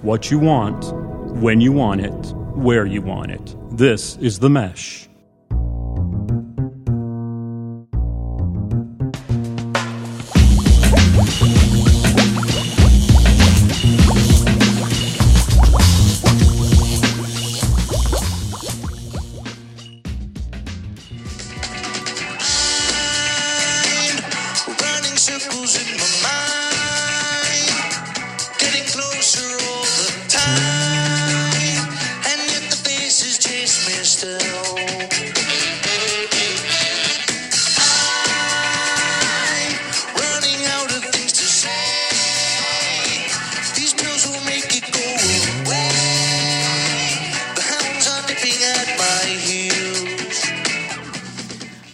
what you want, when you want it, where you want it. This is The Mesh.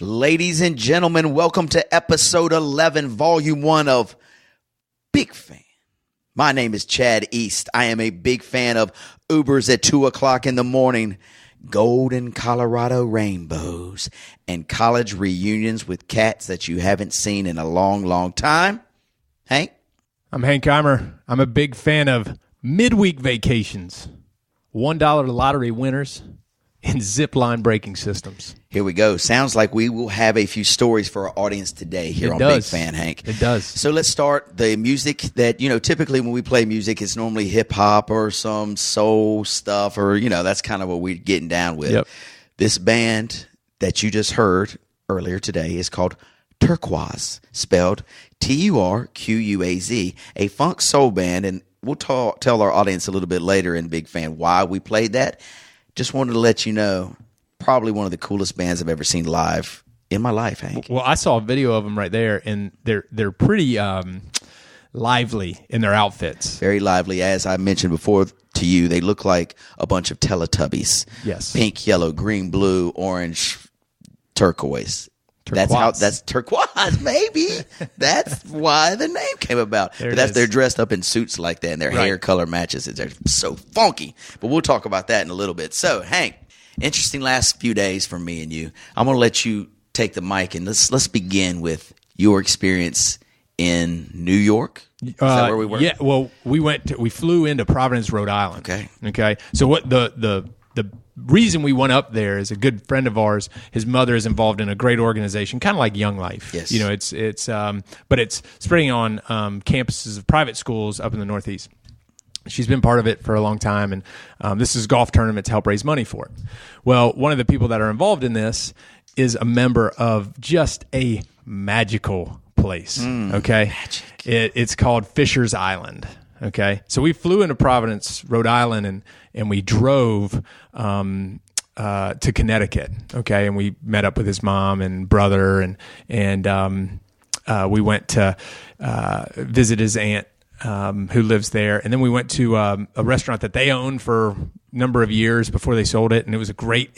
Ladies and gentlemen, welcome to episode 11, volume 1 of Big Fan. My name is Chad East. I am a big fan of Ubers at 2 o'clock in the morning, golden Colorado rainbows, and college reunions with cats that you haven't seen in a long, long time. Hank? I'm Hank Eimer. I'm a big fan of midweek vacations, $1 lottery winners, and zip line braking systems. Here we go. Sounds like we will have a few stories for our audience today here on Big Fan, Hank. It does. So let's start the music that, typically when we play music, it's normally hip hop or some soul stuff or, that's kind of what we're getting down with. Yep. This band that you just heard earlier today is called Turquoise, spelled Turquaz, a funk soul band. And we'll tell our audience a little bit later in Big Fan why we played that. Just wanted to let you know, probably one of the coolest bands I've ever seen live in my life, Hank. Well, I saw a video of them right there, and they're pretty lively in their outfits. Very lively. As I mentioned before to you, they look like a bunch of Teletubbies. Yes. Pink, yellow, green, blue, orange, turquoise. That's turquoise, maybe. That's why the name came about. They're dressed up in suits like that, and their hair color matches it. They're so funky. But we'll talk about that in a little bit. So, Hank, interesting last few days for me and you. I'm going to let you take the mic, and let's begin with your experience in New York. Is that where we were? Yeah. Well, we flew into Providence, Rhode Island. Okay. So what the reason we went up there is a good friend of ours. His mother is involved in a great organization, kind of like Young Life. Yes. But it's spreading on campuses of private schools up in the Northeast. She's been part of it for a long time, and this is golf tournament to help raise money for it. Well, one of the people that are involved in this is a member of just a magical place. Okay, magic. It's called Fisher's Island. Okay, so we flew into Providence, Rhode Island, and we drove to Connecticut. Okay, and we met up with his mom and brother, and we went to visit his aunt who lives there, and then we went to a restaurant that they owned for a number of years before they sold it, and it was a great.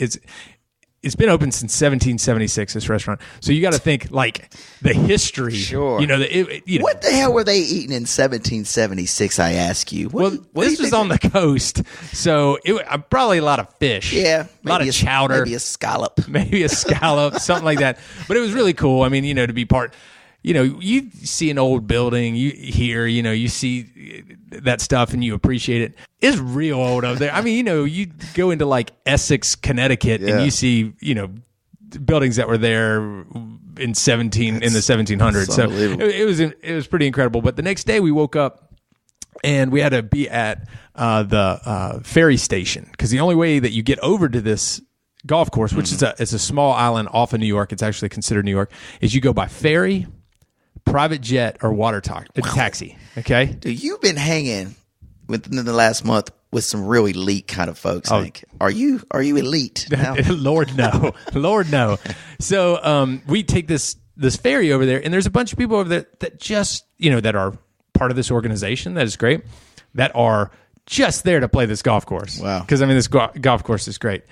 It's been open since 1776, this restaurant. So you got to think like the history. Sure. What the hell were they eating in 1776, I ask you? This was on the coast, so probably a lot of fish. Yeah. A lot of chowder. Maybe a scallop. Something like that. But it was really cool. I mean, to be part... you see an old building, you hear, you see that stuff and you appreciate it. It's real old up there. I mean, you go into like Essex, Connecticut, and you see, buildings that were there in the 1700s. So it was pretty incredible. But the next day we woke up and we had to be at the ferry station, because the only way that you get over to this golf course, which is it's a small island off of New York, it's actually considered New York, is you go by ferry, private jet, or water taxi. Okay, dude, you've been hanging within the last month with some real elite kind of folks. Like, are you elite now? Lord no. So we take this ferry over there, and there's a bunch of people over there that just that are part of this organization. That is great. That are just there to play this golf course. Wow. Because this golf course is great.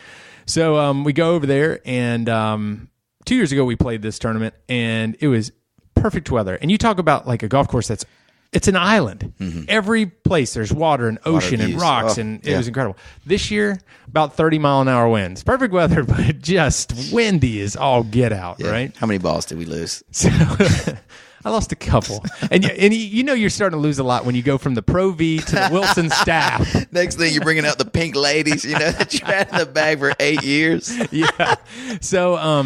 So we go over there, and 2 years ago we played this tournament, and it was perfect weather. And you talk about like a golf course that's It's an island. Every place there's water and ocean and rocks, and it was incredible. This year, about 30-mile-an-hour winds. Perfect weather, but just windy as all get out, right? How many balls did we lose? So I lost a couple. And you know you're starting to lose a lot when you go from the Pro V to the Wilson staff. Next thing, you're bringing out the pink ladies, that you had in the bag for 8 years. Yeah. So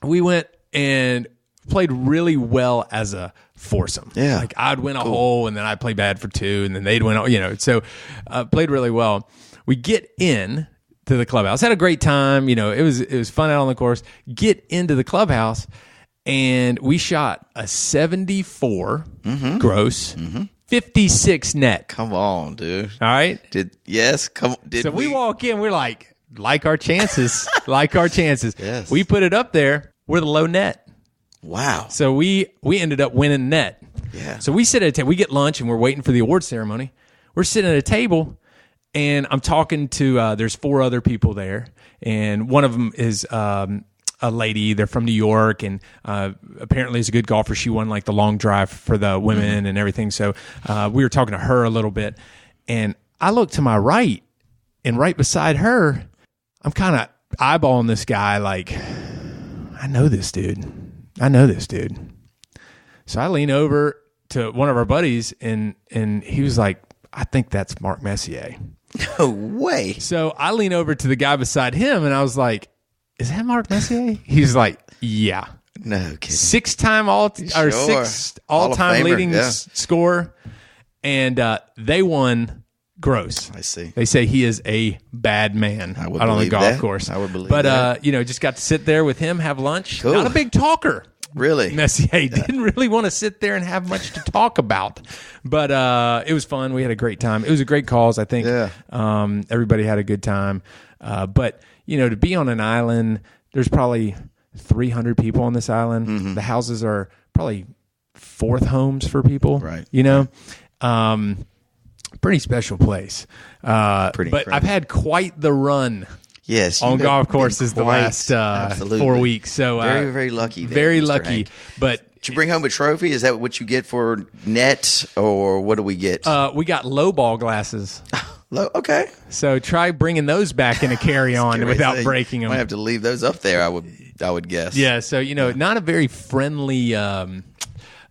we went and played really well as a foursome. Yeah. Like I'd win a hole, and then I'd play bad for two, and then they'd win, so played really well. We get in to the clubhouse. Had a great time. It was fun out on the course. Get into the clubhouse, and we shot a 74 gross, 56 net. Come on, dude. All right. So we walk in, we're like our chances, Yes. We put it up there. We're the low net. Wow. So we ended up winning net. Yeah. So we sit at a table. We get lunch, and we're waiting for the award ceremony. We're sitting at a table, and I'm talking to. There's 4 other people there, and one of them is a lady. They're from New York, and apparently is a good golfer. She won like the long drive for the women and everything. So we were talking to her a little bit, and I look to my right, and right beside her, I'm kind of eyeballing this guy like, I know this dude. So I lean over to one of our buddies, and he was like, I think that's Mark Messier. No way. So I lean over to the guy beside him, and I was like, is that Mark Messier? He's like, yeah. No kidding. 6-time all-time leading scorer, and they won gross. I see. They say he is a bad man out on the golf course. I would believe that. But just got to sit there with him, have lunch. Cool. Not a big talker. Really? Messier didn't really want to sit there and have much to talk about. But it was fun. We had a great time. It was a great cause, I think. Yeah. Everybody had a good time. But, to be on an island, there's probably 300 people on this island. The houses are probably 4th homes for people. Right. Pretty special place. But incredible. I've had quite the run. Yes, on golf courses the last 4 weeks. So very, very lucky. Very lucky. Hank. But did you bring home a trophy? Is that what you get for net, or what do we get? We got low ball glasses. Okay. So try bringing those back in a carry-on without breaking them. Might have to leave those up there. I would guess. Yeah. So not a very friendly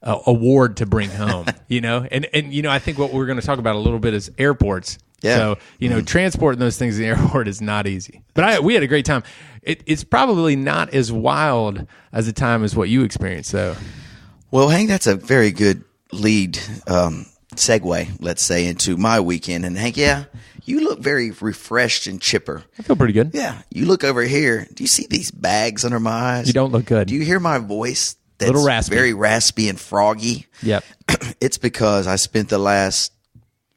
award to bring home. And I think what we're going to talk about a little bit is airports. Yeah. So, transporting those things in the airport is not easy. But we had a great time. It's probably not as wild as a time as what you experienced, though. Well, Hank, that's a very good lead segue, let's say, into my weekend. And, Hank, you look very refreshed and chipper. I feel pretty good. Yeah. You look over here. Do you see these bags under my eyes? You don't look good. Do you hear my voice? That's little raspy. Very raspy and froggy. Yep. It's because I spent the last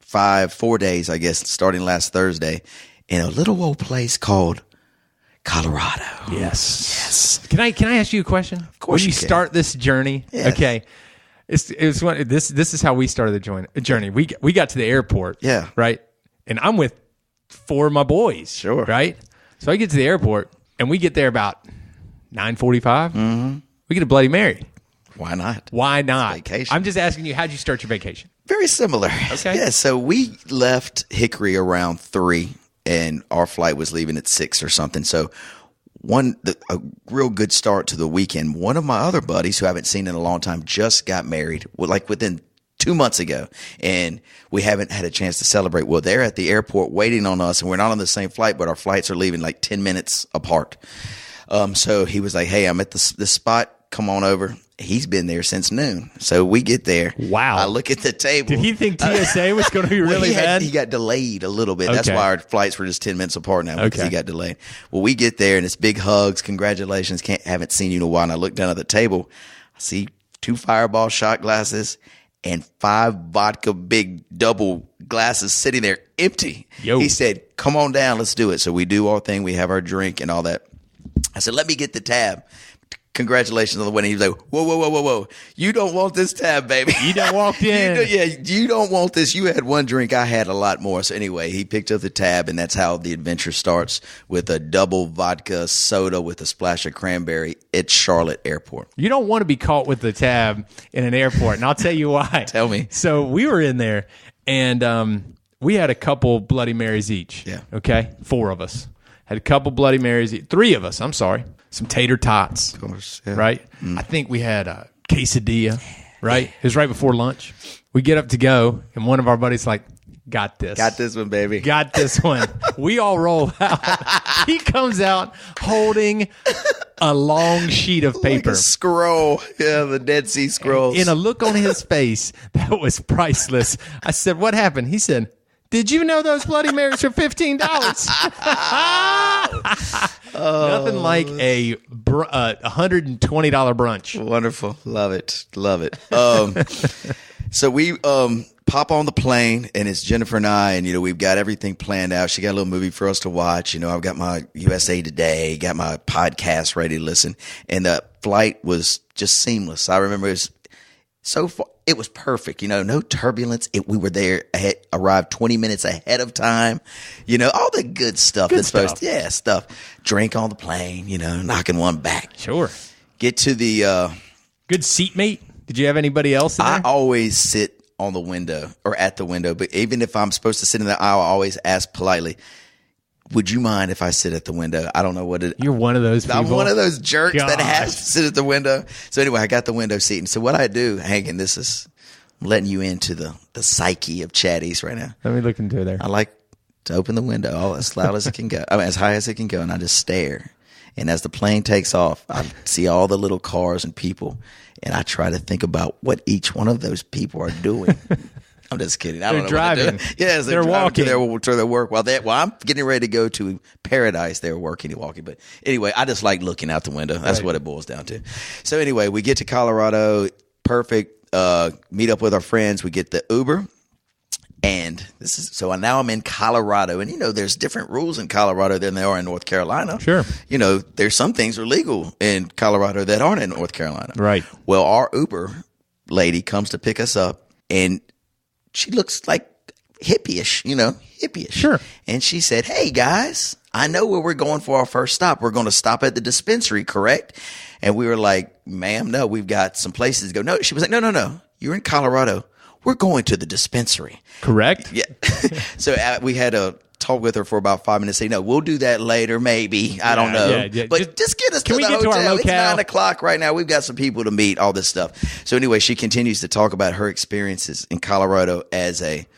4 days, I guess, starting last Thursday, in a little old place called Colorado. Yes. Can I ask you a question? Of course. When you start this journey, okay. This is how we started the journey. We got to the airport. Yeah. Right. And I'm with 4 of my boys. Sure. Right. So I get to the airport, and we get there about 9:45. We get a Bloody Mary. Why not? Vacation. I'm just asking you, how'd you start your vacation? Very similar. Okay. Yeah, so we left Hickory around 3, and our flight was leaving at 6 or something. So a real good start to the weekend. One of my other buddies who I haven't seen in a long time just got married, like within 2 months ago, and we haven't had a chance to celebrate. Well, they're at the airport waiting on us, and we're not on the same flight, but our flights are leaving like 10 minutes apart. So he was like, hey, I'm at this spot. Come on over. He's been there since noon. So we get there. Wow. I look at the table. Did he think TSA was going to be really bad? He got delayed a little bit. Okay. That's why our flights were just 10 minutes apart now, because he got delayed. Well, we get there, and it's big hugs. Congratulations. Haven't seen you in a while. And I look down at the table. I see 2 Fireball shot glasses and 5 vodka big double glasses sitting there empty. Yo. He said, come on down. Let's do it. So we do our thing. We have our drink and all that. I said, let me get the tab. congratulations on the wedding. He was like, whoa, whoa, whoa, whoa, whoa. You don't want this tab, baby. You done walked in. You don't want this. You had one drink. I had a lot more. So anyway, he picked up the tab, and that's how the adventure starts, with a double vodka soda with a splash of cranberry at Charlotte Airport. You don't want to be caught with the tab in an airport, and I'll tell you why. Tell me. So we were in there, and we had a couple Bloody Marys each. Yeah. Okay? 4 of us. Had a couple Bloody Marys. 3 of us, I'm sorry. Some tater tots. Of course. Yeah. Right? I think we had a quesadilla, right? It was right before lunch. We get up to go, and one of our buddies like, got this. Got this one, baby. Got this one. We all roll out. He comes out holding a long sheet of paper. Like a scroll. Yeah, the Dead Sea Scrolls. In a look on his face that was priceless. I said, what happened? He said, did you know those Bloody Marys are $15? Nothing like a $120 brunch. Wonderful. Love it. Love it. So we pop on the plane, and it's Jennifer and I, and, we've got everything planned out. She got a little movie for us to watch. I've got my USA Today, got my podcast ready to listen, and the flight was just seamless. I remember it was so far. It was perfect, no turbulence. We were there, arrived 20 minutes ahead of time, all the good stuff. Stuff. Drink on the plane, knocking one back. Sure. Get to the good seatmate. Did you have anybody else in there? I always sit on the window or at the window, but even if I'm supposed to sit in the aisle, I always ask politely, would you mind if I sit at the window? I don't know what it is. You're one of those people. I'm one of those jerks that has to sit at the window. So anyway, I got the window seat. And so what I do, Hank, and I'm letting you into the psyche of chatties right now. Let me look into there. I like to open the window all as loud as it can go. As high as it can go. And I just stare. And as the plane takes off, I see all the little cars and people. And I try to think about what each one of those people are doing. I'm just kidding. I don't know driving. What they're doing. Yes, they're walking to their work. While I'm getting ready to go to paradise, they're working and walking. But anyway, I just like looking out the window. That's what it boils down to. So anyway, we get to Colorado. Perfect. Meet up with our friends. We get the Uber. And now I'm in Colorado. And, there's different rules in Colorado than there are in North Carolina. Sure. There's some things are legal in Colorado that aren't in North Carolina. Right. Well, our Uber lady comes to pick us up, and she looks like hippie-ish, hippie-ish. Sure. And she said, hey, guys, I know where we're going for our first stop. We're going to stop at the dispensary, correct? And we were like, ma'am, no, we've got some places to go. No, she was like, no. You're in Colorado. We're going to the dispensary. Correct? Yeah. So we had a talk with her for about 5 minutes. Say, no, we'll do that later, maybe. I don't know. Yeah. But just get us to the hotel. To our it's 9 o'clock right now. We've got some people to meet, all this stuff. So anyway, she continues to talk about her experiences in Colorado as a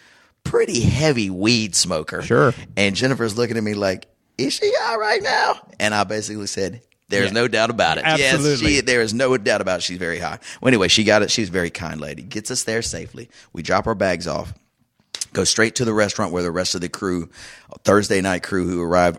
pretty heavy weed smoker. Sure. And Jennifer's looking at me like, is she all right now? And I basically said, there's no doubt about it. Absolutely. Yes, there is no doubt about it. She's very high. Well, anyway, she got it. She's a very kind lady. Gets us there safely. We drop our bags off. Go straight to the restaurant where the rest of the crew, Thursday night crew who arrived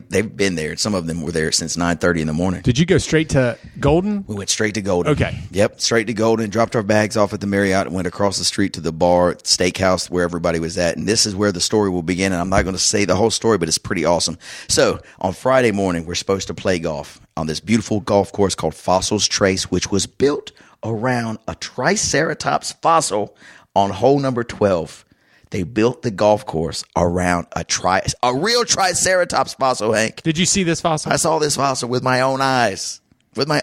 they've been there. Some of them were there since 9:30 in the morning. Did you go straight to Golden? We went straight to Golden. Okay. Yep, straight to Golden. Dropped our bags off at the Marriott and went across the street to the bar, steakhouse, where everybody was at. And this is where the story will begin. And I'm not going to say the whole story, but it's pretty awesome. So on Friday morning, we're supposed to play golf on this beautiful golf course called Fossils Trace, which was built around a triceratops fossil on hole number 12. They built the golf course around a real triceratops fossil, Hank. Did you see this fossil? I saw this fossil with my own eyes. So anyway,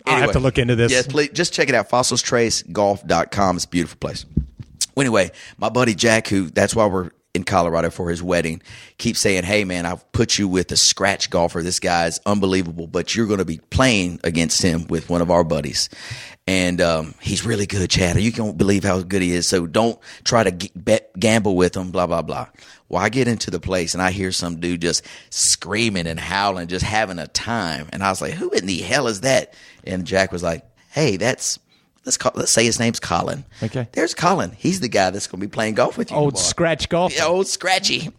I'll have to look into this. Yes, please. Just check it out. FossilStraceGolf.com. It's a beautiful place. Well, anyway, my buddy Jack, that's why we're in Colorado for his wedding, keeps saying, hey, man, I've put you with a scratch golfer. This guy's unbelievable, but you're going to be playing against him with one of our buddies. And he's really good, Chad. You can't believe how good he is. So don't try to gamble with him, blah, blah, blah. Well, I get into the place, and I hear some dude just screaming and howling, just having a time. And I was like, who in the hell is that? And Jack was like, hey, let's say his name's Colin. Okay. There's Colin. He's the guy that's going to be playing golf with you. Old scratch golf. Yeah, old scratchy.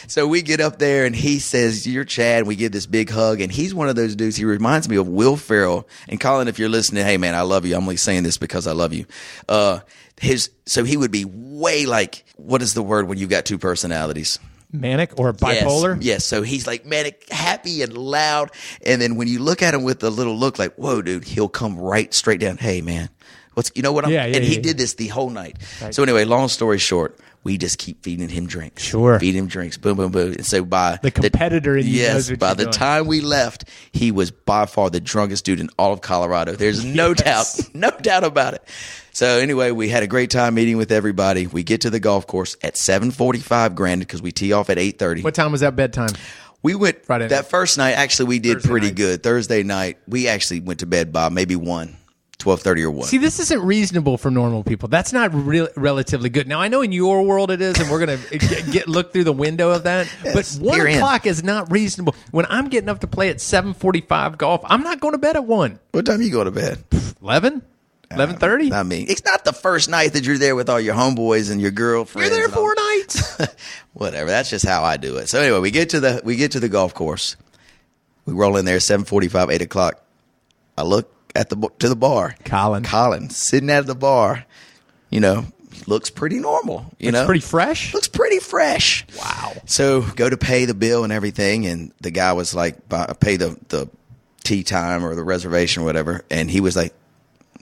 So we get up there, and he says, you're Chad. And we give this big hug. And he's one of those dudes. He reminds me of Will Ferrell. And Colin, if you're listening, hey, man, I love you. I'm only saying this because I love you. So he would be way like, what is the word when you've got two personalities? manic or bipolar? Yes. So he's like manic, happy and loud. And then when you look at him with a little look like, whoa, dude, he'll come right straight down. Hey, man, you know what? He did this the whole night. Right. So anyway, long story short, we just keep feeding him drinks. Sure. Feed him drinks. Boom, boom, boom. And so by the competitor in you knows what by you're the doing. time we left, he was by far the drunkest dude in all of Colorado. There's no doubt about it. So anyway, we had a great time meeting with everybody. We get to the golf course at 7:45, granted, because we tee off at 8:30. What time was that bedtime? We went Friday that night. First night. Actually, we did Thursday pretty night. good. Thursday night, we actually went to bed by maybe 12:30 or 1. See, this isn't reasonable for normal people. That's not relatively good. Now, I know in your world it is, and we're going to look through the window of that. Yes, but 1 herein. o'clock is not reasonable. When I'm getting up to play at 7:45 golf, I'm not going to bed at 1. What time you go to bed? 11? 11:30? I mean, it's not the first night that you're there with all your homeboys and your girlfriends. You're there and all- 4 nights. Whatever. That's just how I do it. So anyway, we get to the golf course. We roll in there 7:45, 8 o'clock. I look at to the bar. Colin sitting at the bar. You know, looks pretty normal. Looks pretty fresh. Looks pretty fresh. Wow. So go to pay the bill and everything, and the guy was like, pay the tee time or the reservation or whatever, and he was like,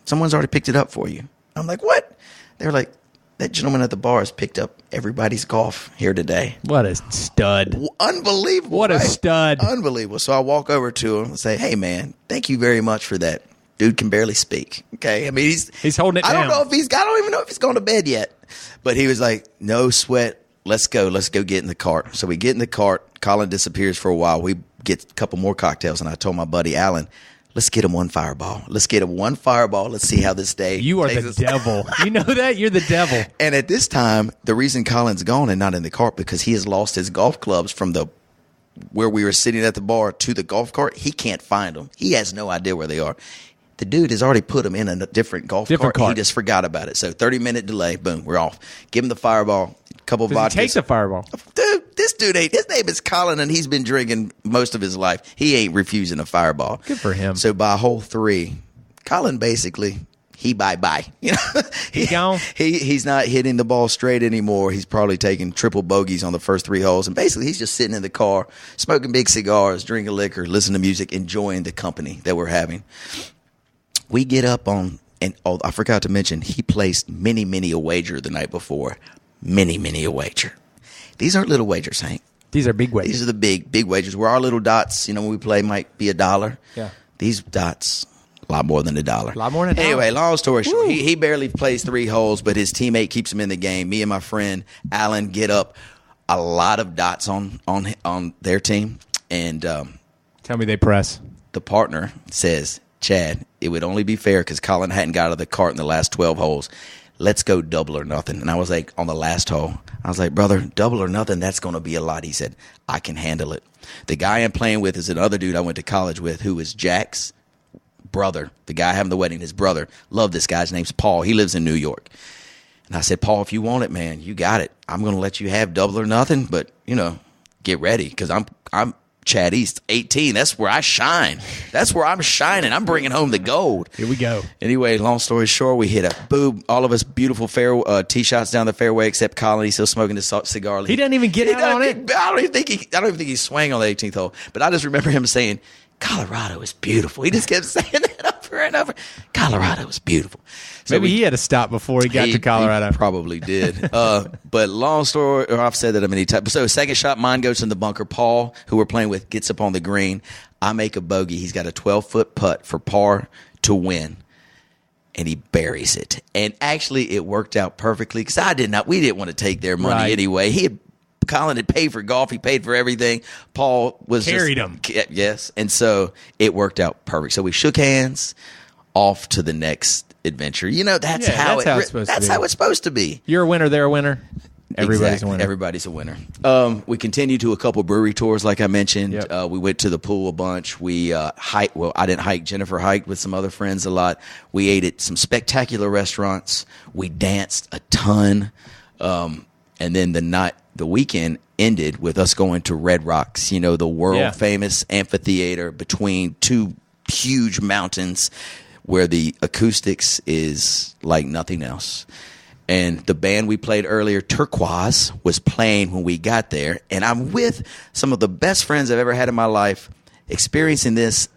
someone's already picked it up for you. I'm like, what? They're like, that gentleman at the bar has picked up everybody's golf here today. What a stud. Unbelievable. What a right? stud. Unbelievable. So I walk over to him and say, hey, man, thank you very much for that. Dude can barely speak. Okay. I mean, he's holding it down. I don't even know if he's gone to bed yet. But he was like, no sweat. Let's go. Let's go get in the cart. So we get in the cart. Colin disappears for a while. We get a couple more cocktails. And I told my buddy, Alan, let's get him one fireball. Let's get him one fireball. Let's see how this day You are the devil. You know that? You're the devil. And at this time, the reason Colin's gone and not in the cart because he has lost his golf clubs from where we were sitting at the bar to the golf cart. He can't find them. He has no idea where they are. The dude has already put them in a different golf cart. He just forgot about it. So 30-minute delay. Boom, we're off. Give him the fireball. A couple of vodkas. Take the fireball. Dude, this dude ain't. His name is Colin, and he's been drinking most of his life. He ain't refusing a fireball. Good for him. So by hole 3, Colin basically he bye. You know, he gone. He's not hitting the ball straight anymore. He's probably taking triple bogeys on the first 3 holes, and basically he's just sitting in the car, smoking big cigars, drinking liquor, listening to music, enjoying the company that we're having. We get up on, and I forgot to mention, he placed many a wager the night before. Many a wager. These aren't little wagers, Hank. These are big wagers. These are the big wagers. Where our little dots, when we play, might be $1. Yeah. These dots, a lot more than $1. A lot more than $1. Anyway, long story short, he barely plays 3 holes, but his teammate keeps him in the game. Me and my friend Alan get up a lot of dots on their team, and tell me they press. The partner says, Chad, it would only be fair because Colin hadn't got out of the cart in the last 12 holes. Let's go double or nothing. And I was like, on the last hole, I was like, brother, double or nothing, that's going to be a lot. He said, I can handle it. The guy I'm playing with is another dude I went to college with who is Jack's brother. The guy having the wedding, his brother. Love this guy. His name's Paul. He lives in New York. And I said, Paul, if you want it, man, you got it. I'm going to let you have double or nothing, but, get ready because I'm Chad East, 18. That's where I shine. That's where I'm shining. I'm bringing home the gold. Here we go. Anyway, long story short, we hit a boob. All of us beautiful tee shots down the fairway, except Colin. He's still smoking his cigar. He doesn't even get out on it. I don't even think he swang on the 18th hole. But I just remember him saying, "Colorado is beautiful." He just kept saying that over and over. Colorado is beautiful. So Maybe he had to stop before he got to Colorado. He probably did. But long story, or I've said that many times. So second shot, mine goes in the bunker. Paul, who we're playing with, gets up on the green. I make a bogey. He's got a 12-foot putt for par to win, and he buries it. And actually, it worked out perfectly because we didn't want to take their money anyway. Colin had paid for golf. He paid for everything. Paul was carried him. Yes, and so it worked out perfect. So we shook hands. Off to the next adventure. That's how it's supposed to be. You're a winner. They're a winner. Everybody's a winner. Everybody's a winner. We continued to a couple brewery tours, like I mentioned. Yep. We went to the pool a bunch. We hiked. Well, I didn't hike. Jennifer hiked with some other friends a lot. We ate at some spectacular restaurants. We danced a ton. And then the weekend ended with us going to Red Rocks. The world famous amphitheater between 2 huge mountains, where the acoustics is like nothing else. And the band we played earlier, Turquoise, was playing when we got there. And I'm with some of the best friends I've ever had in my life, experiencing this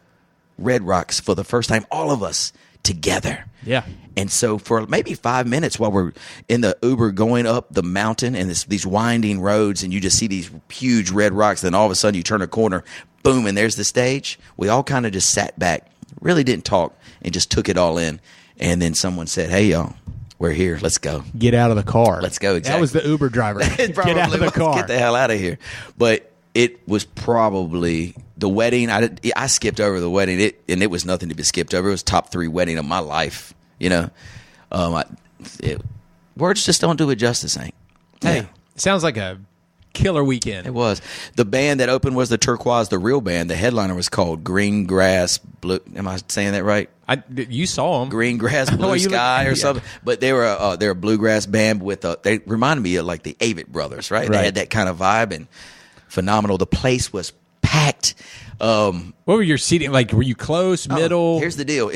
Red Rocks for the first time, all of us together. Yeah. And so for maybe 5 minutes while we're in the Uber going up the mountain and these winding roads, and you just see these huge red rocks, then all of a sudden you turn a corner, boom, and there's the stage. We all kind of just sat back, really didn't talk, and just took it all in. And then someone said, "Hey, y'all, we're here. Let's go. Get out of the car. Let's go." Exactly. That was the Uber driver. Get out of the car. Get the hell out of here. But it was probably the wedding. I skipped over the wedding, and it was nothing to be skipped over. It was top 3 wedding of my life. You know, words just don't do it justice, Hank. Hey, sounds like a killer weekend. It was. The band that opened was the Turquoise, the real band. The headliner was called Green Grass Blue. Am I saying that right? You saw them. Green Grass Blue Sky or something. But they're a bluegrass band they reminded me of like the Avett Brothers, right? They had that kind of vibe and phenomenal. The place was packed. What were your seating like? Were you close, middle? Here's the deal: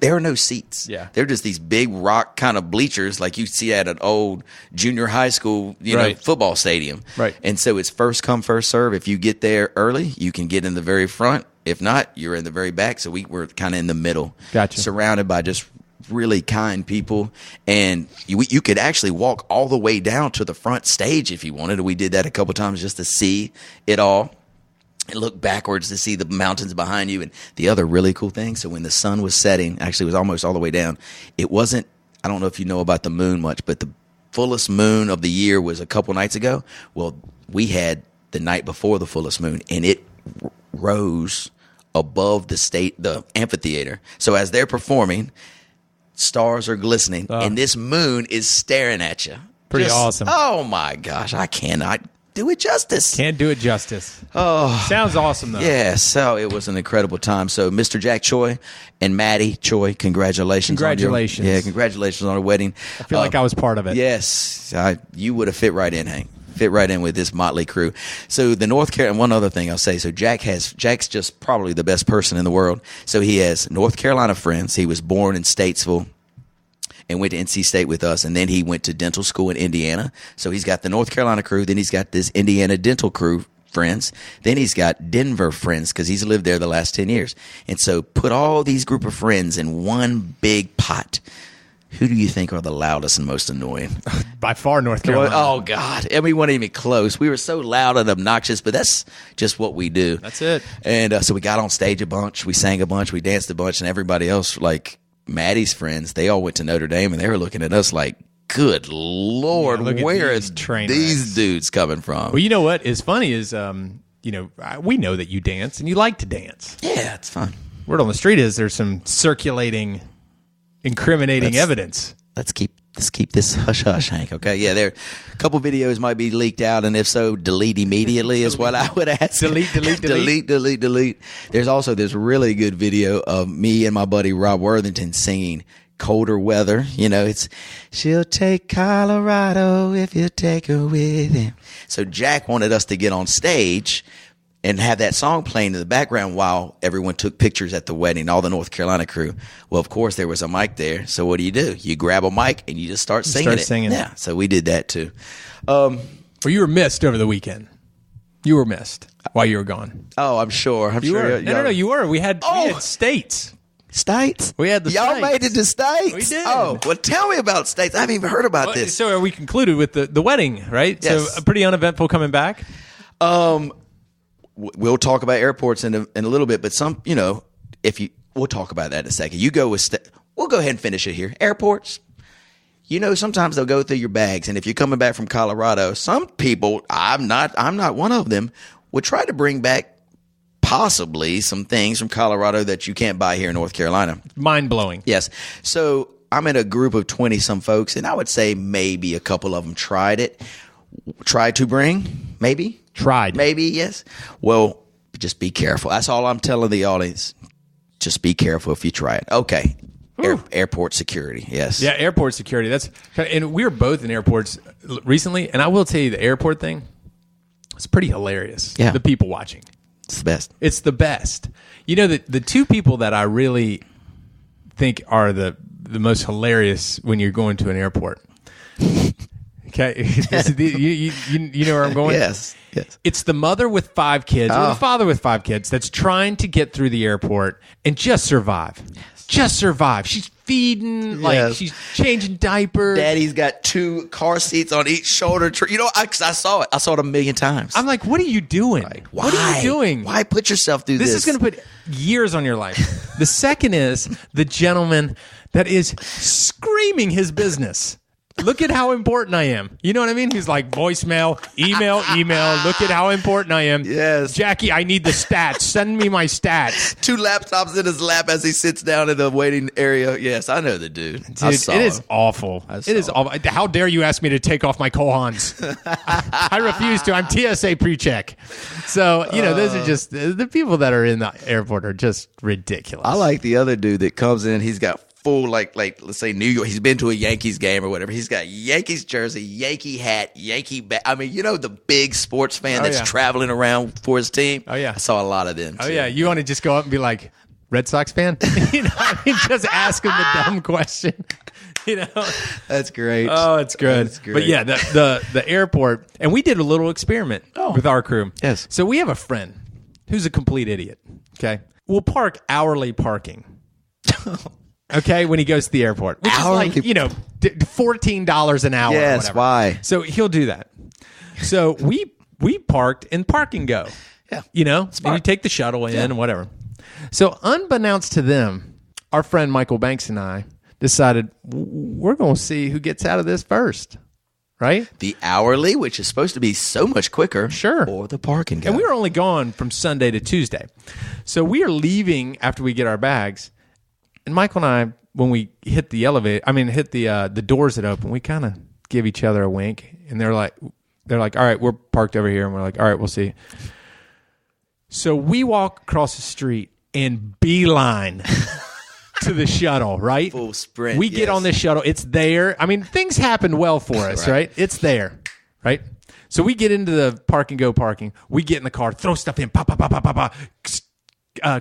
there are no seats. Yeah, they're just these big rock kind of bleachers, like you see at an old junior high school, know, football stadium. Right. And so it's first come, first serve. If you get there early, you can get in the very front. If not, you're in the very back. So we were kind of in the middle, surrounded by just really kind people, and you could actually walk all the way down to the front stage if you wanted. We did that a couple times just to see it all. And look backwards to see the mountains behind you. And the other really cool thing, so when the sun was setting, actually it was almost all the way down, it wasn't, I don't know if you know about the moon much, but the fullest moon of the year was a couple nights ago. Well, we had the night before the fullest moon, and it rose above the amphitheater. So as they're performing, stars are glistening, and this moon is staring at you. Pretty awesome. Oh my gosh, I cannot do it justice. Can't do it justice. Oh, sounds awesome though. Yeah, so it was an incredible time. So Mr. Jack Choi and Maddie Choi, congratulations. Congratulations on your wedding. I feel like I was part of it. Yes, you would have fit right in, Hank. Fit right in with this motley crew. So the North Carolina, one other thing I'll say. So Jack's just probably the best person in the world. So he has North Carolina friends. He was born in Statesville and went to NC State with us, and then he went to dental school in Indiana. So he's got the North Carolina crew, then he's got this Indiana dental crew friends, then he's got Denver friends because he's lived there the last 10 years. And so put all these group of friends in one big pot. Who do you think are the loudest and most annoying? By far, North Carolina. Oh, God. And we weren't even close. We were so loud and obnoxious, but that's just what we do. That's it. And so we got on stage a bunch. We sang a bunch. We danced a bunch. And everybody else, like Maddie's friends, they all went to Notre Dame, and they were looking at us like, good Lord, where are these dudes coming from? Well, you know what is funny is, we know that you dance, and you like to dance. Yeah, it's fun. Word on the street is there's some circulating incriminating evidence. Let's keep this hush, Hank. Okay, yeah, there a couple videos might be leaked out, and if so, delete immediately is what I would ask. delete. There's also this really good video of me and my buddy Rob Worthington singing "Colder Weather." You know, it's "She'll take Colorado if you take her with him." So Jack wanted us to get on stage and have that song playing in the background while everyone took pictures at the wedding, all the North Carolina crew. Well, of course, there was a mic there. So what do? You grab a mic and you just start singing it. Yeah, so we did that too. Well, you were missed over the weekend. You were missed while you were gone. Oh, I'm sure. I'm sure. No, you were. We had states. States? We had the Y'all states. made it to states? We did. Oh, well, tell me about states. I haven't even heard about this. So we concluded with the wedding, right? Yes. So pretty uneventful coming back. We'll talk about airports in a little bit, but we'll talk about that in a second. You go with we'll go ahead and finish it here. Airports, sometimes they'll go through your bags, and if you're coming back from Colorado, some people, I'm not one of them, would try to bring back possibly some things from Colorado that you can't buy here in North Carolina. Mind blowing. Yes. So I'm in a group of 20 some folks, and I would say maybe a couple of them tried to bring, maybe. Tried. Maybe, yes. Well, just be careful. That's all I'm telling the audience. Just be careful if you try it. Okay. Airport security, yes. Yeah, airport security. And we were both in airports recently, and I will tell you the airport thing, it's pretty hilarious. Yeah. The people watching. It's the best. It's the best. The two people that I really think are the most hilarious when you're going to an airport. Okay, you know where I'm going? Yes. It's the mother with 5 kids or the father with 5 kids that's trying to get through the airport and just survive. Just survive. She's feeding, like she's changing diapers. Daddy's got 2 car seats on each shoulder. I saw it. I saw it a million times. I'm like, what are you doing? Like, why? What are you doing? Why put yourself through this? This is going to put years on your life. The second is the gentleman that is screaming his business. Look at how important I am. You know what I mean? He's like, voicemail, email. Look at how important I am. Yes. Jackie, I need the stats. Send me my stats. 2 laptops in his lap as he sits down in the waiting area. Yes, I know the dude. It is awful. It is awful. How dare you ask me to take off my Kohans? I refuse to. I'm TSA pre-check. So, those are just the people that are in the airport are just ridiculous. I like the other dude that comes in. He's got full, like let's say New York. He's been to a Yankees game or whatever. He's got Yankees jersey, Yankee hat, Yankee bat. I mean, the big sports fan that's traveling around for his team. Oh, yeah. I saw a lot of them. Oh, yeah. You want to just go up and be like, Red Sox fan? Just ask him the dumb question. That's great. Oh, it's good. That's great. But yeah, the airport, and we did a little experiment with our crew. Yes. So we have a friend who's a complete idiot. Okay. We'll park hourly parking. Okay, when he goes to the airport, which is like, $14 an hour. Yes, or whatever. why? So he'll do that. So we parked in Park and Go. Yeah. And you take the shuttle in and whatever. So unbeknownst to them, our friend Michael Banks and I decided we're going to see who gets out of this first. Right? The hourly, which is supposed to be so much quicker. Sure. Or the Park and Go. And we were only gone from Sunday to Tuesday. So we are leaving after we get our bags. And Michael and I, when we hit the the doors that open, we kind of give each other a wink, and they're like, all right, we're parked over here, and we're like, all right, we'll see. So we walk across the street and beeline to the shuttle, right? Full sprint. We get on this shuttle. It's there. I mean, things happened well for us, right? It's there, right? So we get into the Park and Go parking. We get in the car, throw stuff in, pop, pop, pop, pop, pop, pop.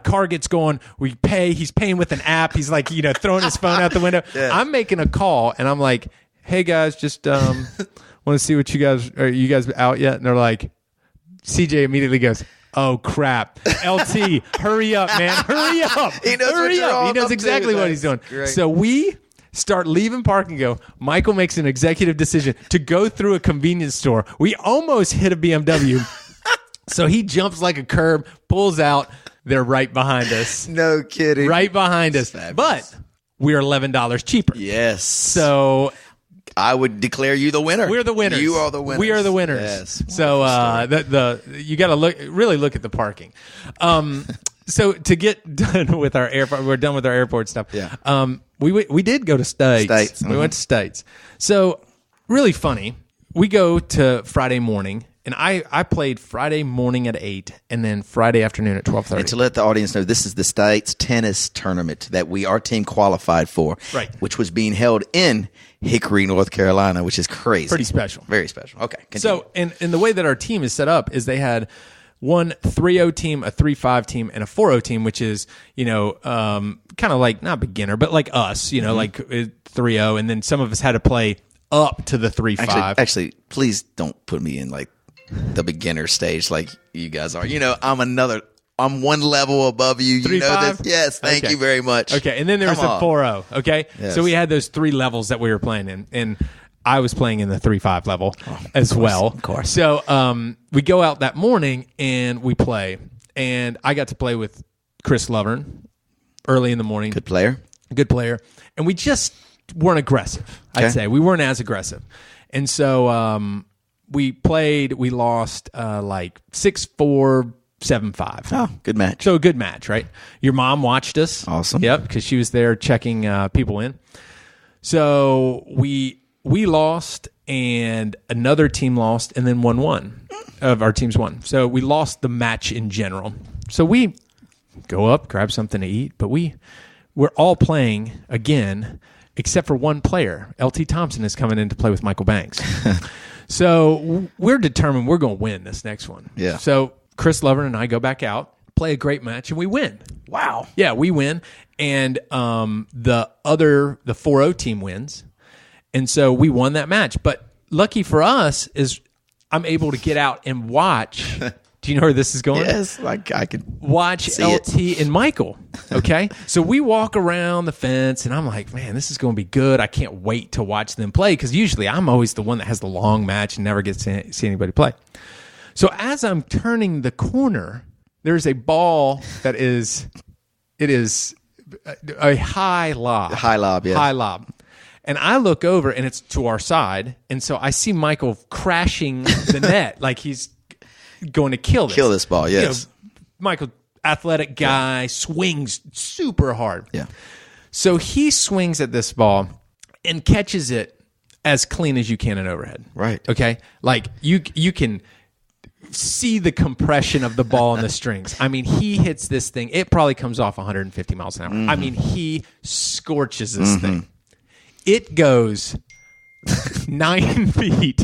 Car gets going. We pay. He's paying with an app. He's like, throwing his phone out the window. Yeah. I'm making a call, and I'm like, "Hey guys, just want to see what are you guys out yet?" And they're like, CJ immediately goes, "Oh crap, LT, hurry up, man, hurry up, He knows hurry up." He knows exactly what he's doing. Great. So we start leaving Park and Go. Michael makes an executive decision to go through a convenience store. We almost hit a BMW. So he jumps like a curb, pulls out. They're right behind us. No kidding. Right behind us. Fabulous. But we're $11 cheaper. Yes. So I would declare you the winner. we're the winners. You are the winners. We are the winners. Yes. So you got to really look at the parking. So to get done with our airport, we're done with our airport stuff. Yeah. We did go to States. States. We went to States. So really funny. We go to Friday morning. And I played Friday morning at 8 and then Friday afternoon at 12:30. And to let the audience know, this is the States tennis tournament that our team qualified for, right? Which was being held in Hickory, North Carolina, which is crazy. Pretty special. Very special. Okay. Continue. So, and the way that our team is set up is they had one 3-0 team, a 3-5 team, and a 4-0 team, which is, kind of like, not beginner, but like us, like 3-0. And then some of us had to play up to the 3-5. Actually, please don't put me in like the beginner stage like you guys are. I'm one level above you. You know this. Yes, thank you very much. Okay, and then there was the 4-0, okay? Yes. So we had those 3 levels that we were playing in, and I was playing in the 3-5 level as well. Of course. So we go out that morning, and we play, and I got to play with Chris Lovern early in the morning. Good player. And we just weren't aggressive, I'd say. We weren't as aggressive. And so we played, we lost like 6-4, 7-5. Oh, good match. So a good match, right? Your mom watched us. Awesome. Yep, because she was there checking people in. So we lost, and another team lost, and then one of our teams won. So we lost the match in general. So we go up, grab something to eat, but we're all playing again, except for one player. LT Thompson is coming in to play with Michael Banks. So we're determined we're going to win this next one. Yeah. So Chris Lovern and I go back out, play a great match, and we win. Wow. Yeah, we win. And the 4-0 team wins. And so we won that match. But lucky for us is I'm able to get out and watch. Do you know where this is going? Yes, like I could watch LT and Michael. Okay, so we walk around the fence, and I'm like, man, this is going to be good. I can't wait to watch them play because usually I'm always the one that has the long match and never gets to see anybody play. So as I'm turning the corner, there's a ball that is a high lob. High lob, yes. High lob. And I look over, and it's to our side, and so I see Michael crashing the net like he's going to kill this ball. Yes. Michael, athletic guy, swings super hard. Yeah. So he swings at this ball and catches it as clean as you can in overhead. Right. Okay? Like you can see the compression of the ball in the strings. I mean, he hits this thing. It probably comes off 150 miles an hour. I mean, he scorches this thing. It goes 9 feet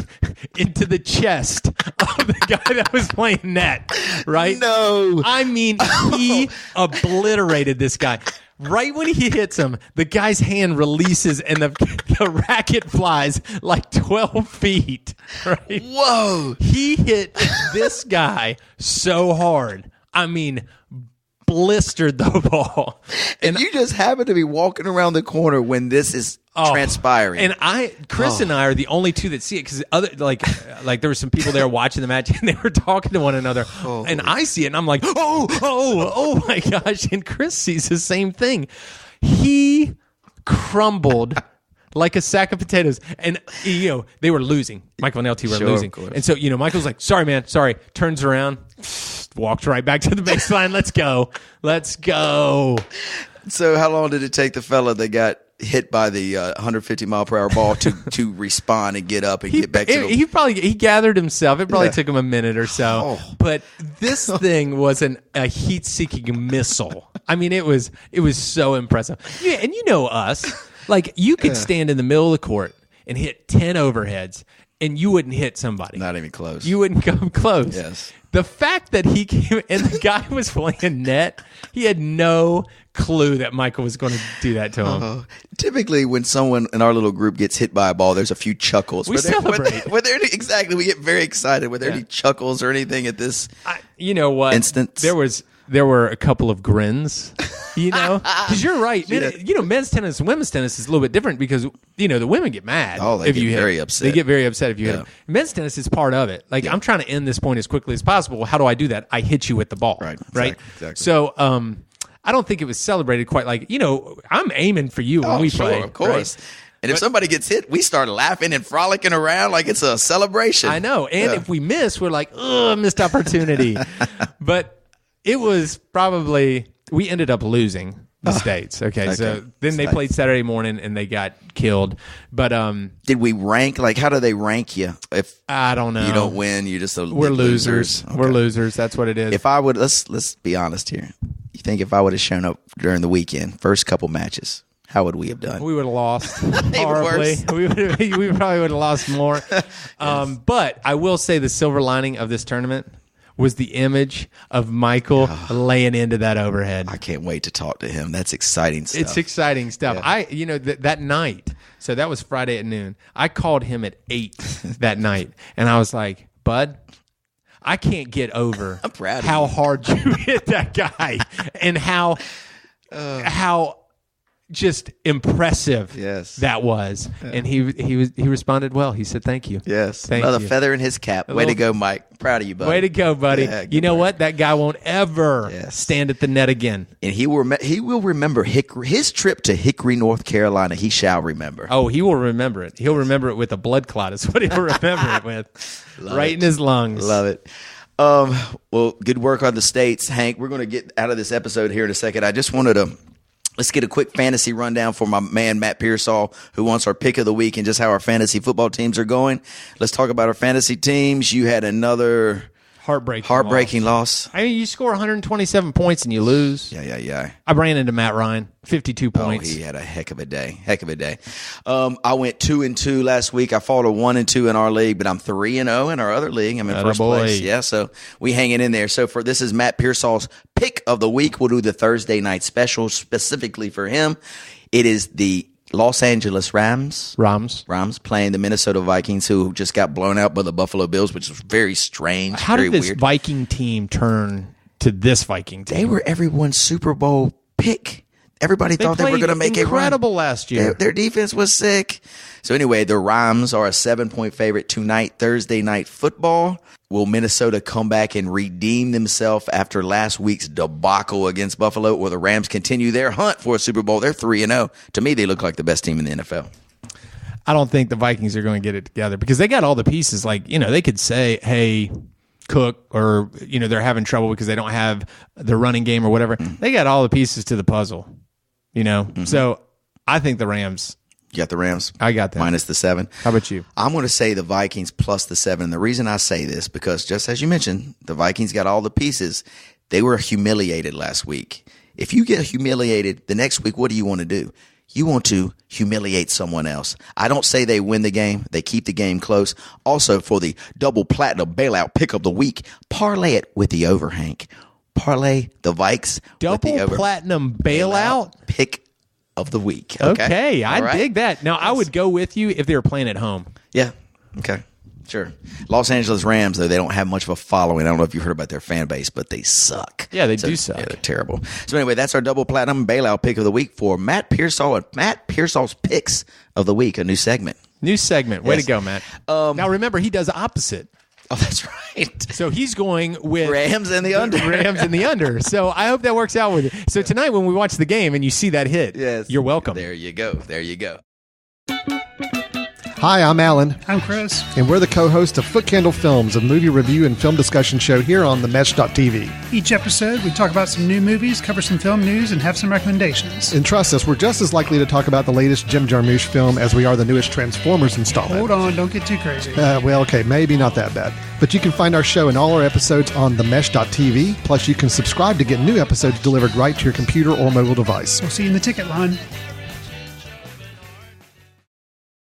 into the chest of the guy that was playing net, right? No. I mean, he obliterated this guy. Right when he hits him, the guy's hand releases and the racket flies like 12 feet, right? Whoa. He hit this guy so hard. I mean, blistered the ball. And you just happen to be walking around the corner when this is transpiring. And Chris and I are the only two that see it because other like there were some people there watching the match and they were talking to one another. And I see it and I'm like, oh my gosh. And Chris sees the same thing. He crumbled like a sack of potatoes. And, they were losing. Michael and LT were losing. And so, Michael's like, sorry, man. Sorry. Turns around, walked right back to the baseline. Let's go. So how long did it take the fella that got hit by the 150 mile per hour ball to respond and get up and get back to the... He gathered himself. It probably took him a minute or so. But this thing was a heat-seeking missile. I mean, it was so impressive. Yeah, and us. Like, you could stand in the middle of the court and hit 10 overheads, and you wouldn't hit somebody. Not even close. You wouldn't come close. Yes. The fact that he came and the guy was playing net, he had no clue that Michael was going to do that to him. Typically, when someone in our little group gets hit by a ball, there's a few chuckles. We celebrate. Exactly. We get very excited. Were there any chuckles or anything at this instance? There were a couple of grins, because you're right. Men's tennis and women's tennis is a little bit different because, the women get mad. Oh, they get very upset. They get very upset if you hit them. Men's tennis is part of it. Like, I'm trying to end this point as quickly as possible. How do I do that? I hit you with the ball. Right. Exactly. So, I don't think it was celebrated quite like, I'm aiming for you when we play. Of course. Right? And if somebody gets hit, we start laughing and frolicking around like it's a celebration. I know. And if we miss, we're like, missed opportunity. But it was probably, we ended up losing the States. Okay. So then they played Saturday morning and they got killed. But did we rank? Like, how do they rank you? If I don't know, you don't win, you just we're losers. Okay. We're losers. That's what it is. If I would, let's be honest here. You think if I would have shown up during the weekend, first couple matches, how would we have done? We would have lost horribly. We probably would have lost more. But I will say the silver lining of this tournament was the image of Michael laying into that overhead. I can't wait to talk to him. That's exciting stuff. It's exciting stuff. Yeah. that night, so that was Friday at noon. I called him at 8 that night, and I was like, Bud, I can't get over I'm proud of how you. hard you hit that guy and how just impressive that was. Yeah. And he responded well. He said, thank you. Yes. Thank Another you. Feather in his cap. Way to go, Mike. Proud of you, buddy. Way to go, buddy. Yeah, you know what? That guy won't ever stand at the net again. And he will remember his trip to Hickory, North Carolina. He shall remember. Oh, he will remember it. He'll remember it with a blood clot is what he'll remember it with. In his lungs. Love it. Well, good work on the States, Hank. We're going to get out of this episode here in a second. I just wanted to let's get a quick fantasy rundown for my man, Matt Pearsall, who wants our pick of the week and just how our fantasy football teams are going. Let's talk about our fantasy teams. You had another heartbreaking loss. I mean, you score 127 points and you lose. Yeah. I ran into Matt Ryan, 52 points. Oh, he had a heck of a day. I went 2-2 last week. I fought a 1-2 in our league, but I'm 3-0 in our other league. I'm in first place. Yeah, so we hanging in there. So this is Matt Pearsall's pick of the week. We'll do the Thursday night special specifically for him. It is the Los Angeles Rams playing the Minnesota Vikings, who just got blown out by the Buffalo Bills, which was very strange. How very did this weird. Viking team turn to this Viking team? They were everyone's Super Bowl pick. Everybody thought they were going to make a run. Incredible last year. Their defense was sick. So anyway, the Rams are a 7-point favorite tonight, Thursday Night Football. Will Minnesota come back and redeem themselves after last week's debacle against Buffalo, or the Rams continue their hunt for a Super Bowl? They're 3-0. To me, they look like the best team in the NFL. I don't think the Vikings are going to get it together because they got all the pieces. Like, they could say, hey, Cook, or, they're having trouble because they don't have the running game or whatever. They got all the pieces to the puzzle, So I think the Rams. You got the Rams? I got them. Minus the 7. How about you? I'm going to say the Vikings plus the 7. And the reason I say this, because just as you mentioned, the Vikings got all the pieces. They were humiliated last week. If you get humiliated the next week, what do you want to do? You want to humiliate someone else. I don't say they win the game. They keep the game close. Also, for the double platinum bailout pick of the week, parlay it with the over, Hank. Parlay the Vikes with the over. Double platinum bailout? Pick of the week. Okay, I right. dig that. Now, I would go with you if they were playing at home. Yeah, okay. Sure. Los Angeles Rams, though, they don't have much of a following. I don't know if you've heard about their fan base, but they suck. Yeah, they do suck. Yeah, they're terrible. So anyway, that's our double platinum bailout pick of the week for Matt Pearsall and Matt Pearsall's picks of the week, a new segment. New segment. Way Yes. to go, Matt. Now, remember, he does the opposite. Oh, that's right. So he's going with Rams in the under. Rams in the under. So I hope that works out with you. So tonight when we watch the game and you see that hit, Yes. you're welcome. There you go. There you go. Hi, I'm Alan, I'm Chris. and we're the co-hosts of Foot Candle Films, a movie review and film discussion show here on themesh.tv. Each episode, we talk about some new movies, cover some film news, and have some recommendations. And trust us, we're just as likely to talk about the latest Jim Jarmusch film as we are the newest Transformers installment. Hold on, don't get too crazy. Well, okay, maybe not that bad. But you can find our show and all our episodes on themesh.tv. Plus, you can subscribe to get new episodes delivered right to your computer or mobile device. We'll see you in the ticket line.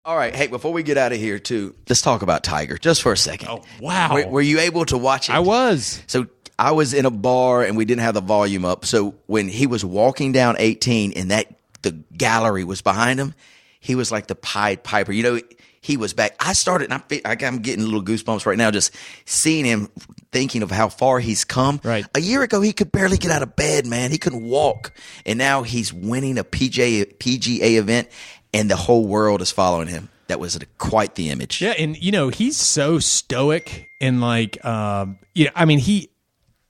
All right. Hey, before we get out of here, too, let's talk about Tiger just for a second. Oh, wow. Were you able to watch it? I was. So I was in a bar and we didn't have the volume up. So when he was walking down 18 and the gallery was behind him, he was like the Pied Piper. He was back. I started, and I'm getting little goosebumps right now just seeing him, thinking of how far he's come. Right. A year ago, he could barely get out of bed, man. He couldn't walk. And now he's winning a PGA event, and the whole world is following him. That was quite the image. Yeah, and he's so stoic and like he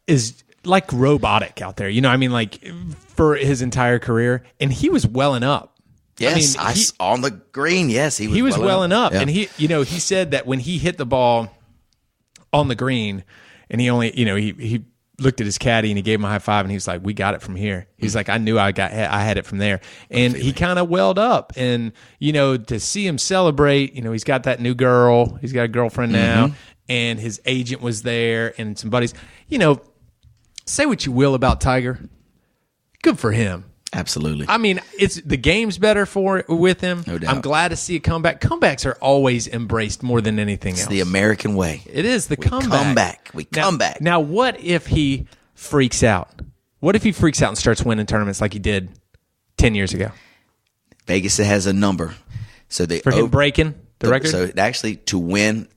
is like robotic out there. For his entire career, and he was welling up. Yes, on the green. Yes, he was welling up. Yeah. And he said that when he hit the ball on the green, and he only he looked at his caddy and he gave him a high five and he was like, "We got it from here." He's like, "I knew I had it from there," and he kind of welled up. And to see him celebrate, he's got that new girl, he's got a girlfriend now, and his agent was there and some buddies. Say what you will about Tiger, good for him. Absolutely. I mean, it's the game's better with him. No doubt. I'm glad to see a comeback. Comebacks are always embraced more than anything else. It's the American way. It is the We come back. Now, what if he freaks out? What if he freaks out and starts winning tournaments like he did 10 years ago? Vegas has a number. So For him breaking the record? So actually, to win,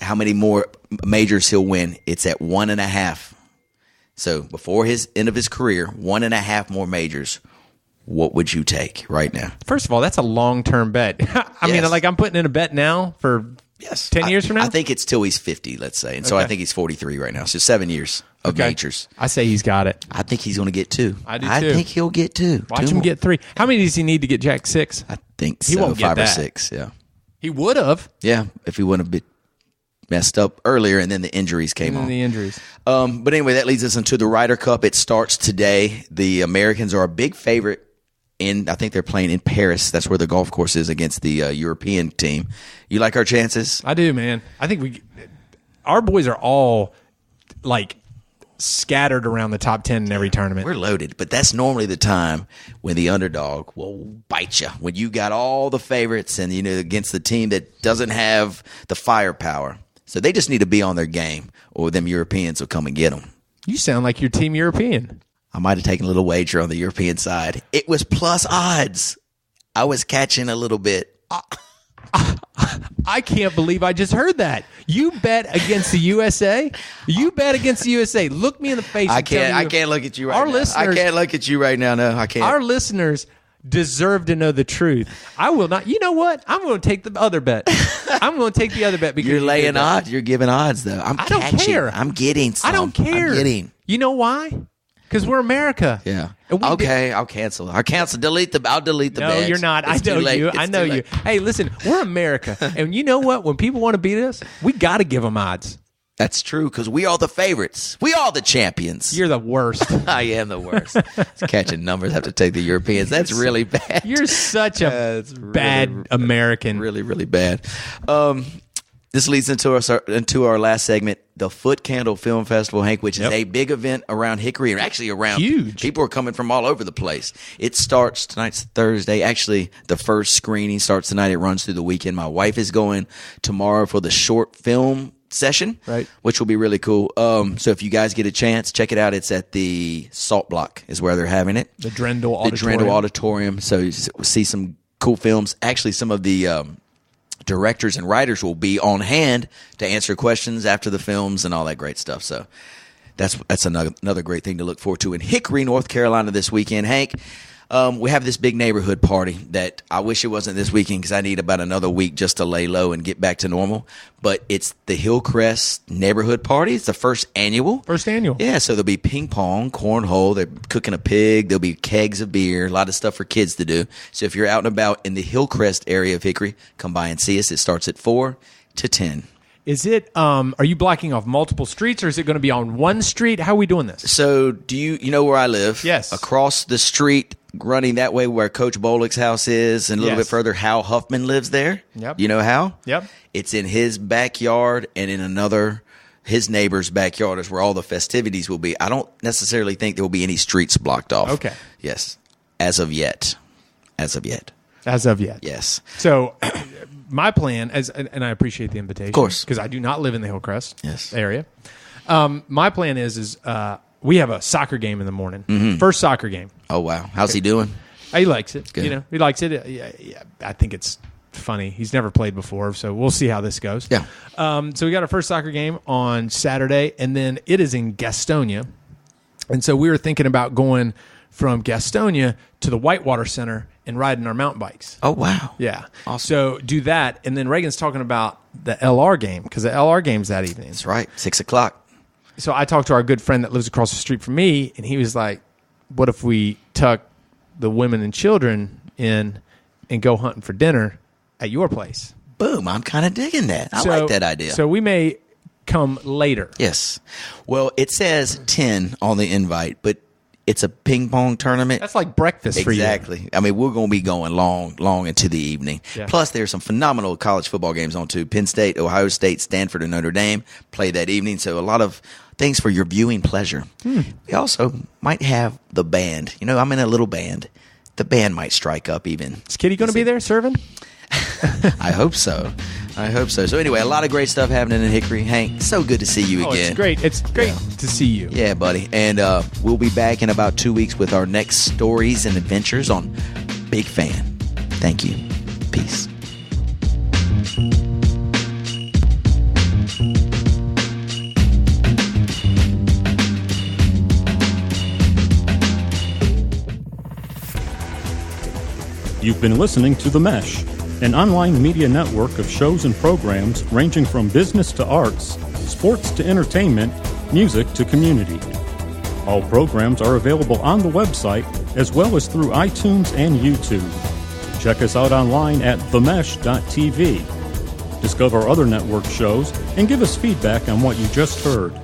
how many more majors he'll win, it's at 1.5. So before his end of his career, 1.5 more majors. What would you take right now? First of all, that's a long-term bet. I mean, I'm putting in a bet now for 10 years from now? I think it's till he's 50, let's say. And so I think he's 43 right now. So 7 years of majors. I say he's got it. I think he's going to get 2. I do, too. I think he'll get 2. Watch 2 him more. get 3. How many does he need to get Jack 6? I think He so. won't get 5 or that. 6, yeah. He would have. Yeah, if he wouldn't have been messed up earlier and then the injuries came on. The injuries. But anyway, that leads us into the Ryder Cup. It starts today. The Americans are a big favorite. I think they're playing in Paris. That's where the golf course is against the European team. You like our chances? I do, man. I think our boys are all like scattered around the top 10 in every tournament. We're loaded, but that's normally the time when the underdog will bite you. When you got all the favorites and against the team that doesn't have the firepower. So they just need to be on their game, or them Europeans will come and get them. You sound like your team European. I might have taken a little wager on the European side. It was plus odds. I was catching a little bit. I can't believe I just heard that. You bet against the USA? You bet against the USA. Look me in the face. I can't look at you right now. I can't look at you right now. No, I can't. Our listeners deserve to know the truth. I will not. You know what? I'm going to take the other bet. I'm going to take the other bet because you're laying odds. You're giving odds, though. I don't care. I'm getting some. I don't care. I'm getting. You know why? Because we're America. Yeah. Okay, I'll cancel. I'll delete the bet. No, you're not. I know you. I know you. Hey, listen, we're America. And you know what? When people want to beat us, we got to give them odds. That's true, because we are the favorites. We are the champions. You're the worst. I am the worst. It's catching numbers. Have to take the Europeans. That's really bad. You're such a bad American. Really, really bad. This leads into our last segment, the Foot Candle Film Festival, Hank, which is a big event around Hickory, and actually around huge. People are coming from all over the place. It starts tonight's Thursday. Actually, the first screening starts tonight. It runs through the weekend. My wife is going tomorrow for the short film session, right, which will be really cool. So if you guys get a chance, check it out. It's at the Salt Block is where they're having it. The Drendel Auditorium. The Drendel Auditorium. So you see some cool films. Actually, some of the directors and writers will be on hand to answer questions after the films and all that great stuff. So that's another great thing to look forward to in Hickory, North Carolina this weekend. Hank, we have this big neighborhood party that I wish it wasn't this weekend because I need about another week just to lay low and get back to normal. But it's the Hillcrest Neighborhood Party. It's the first annual. Yeah, so there'll be ping pong, cornhole. They're cooking a pig. There'll be kegs of beer, a lot of stuff for kids to do. So if you're out and about in the Hillcrest area of Hickory, come by and see us. It starts at 4 to 10. Is it? Are you blocking off multiple streets, or is it going to be on one street? How are we doing this? So do you know where I live? Yes. Across the street, running that way where Coach Bolick's house is, and a little bit further, Hal Huffman lives there. Yep. You know Hal? Yep. It's in his backyard, and in his neighbor's backyard is where all the festivities will be. I don't necessarily think there will be any streets blocked off. Okay. Yes. As of yet. Yes. So my plan, and I appreciate the invitation. Of course. Because I do not live in the Hillcrest area. My plan is we have a soccer game in the morning. Mm-hmm. First soccer game. Oh, wow. How's he doing? He likes it. Good. You know, he likes it. Yeah, I think it's funny. He's never played before, so we'll see how this goes. Yeah. So we got our first soccer game on Saturday, and then it is in Gastonia. And so we were thinking about going from Gastonia to the Whitewater Center and riding our mountain bikes. Oh, wow. Yeah. Awesome. So do that, and then Reagan's talking about the LR game, because the LR game's that evening. That's right, 6 o'clock. So I talked to our good friend that lives across the street from me, and he was like, what if we tuck the women and children in and go hunting for dinner at your place? Boom. I'm kind of digging that. I like that idea. So we may come later. Yes. Well, it says 10 on the invite, but it's a ping pong tournament. That's like breakfast for you. Exactly. I mean, we're going to be going long into the evening. Yeah. Plus, there's some phenomenal college football games on, too. Penn State, Ohio State, Stanford, and Notre Dame play that evening. So a lot of things for your viewing pleasure. We also might have the band. You know, I'm in a little band. The band might strike up even. Is Kitty going to be there serving? I hope so. So anyway, a lot of great stuff happening in Hickory. Hank, so good to see you again. It's great. It's great to see you. Yeah, buddy. And we'll be back in about 2 weeks with our next stories and adventures on Big Fan. Thank you. Peace. You've been listening to The Mesh, an online media network of shows and programs ranging from business to arts, sports to entertainment, music to community. All programs are available on the website as well as through iTunes and YouTube. Check us out online at themesh.tv. Discover other network shows and give us feedback on what you just heard.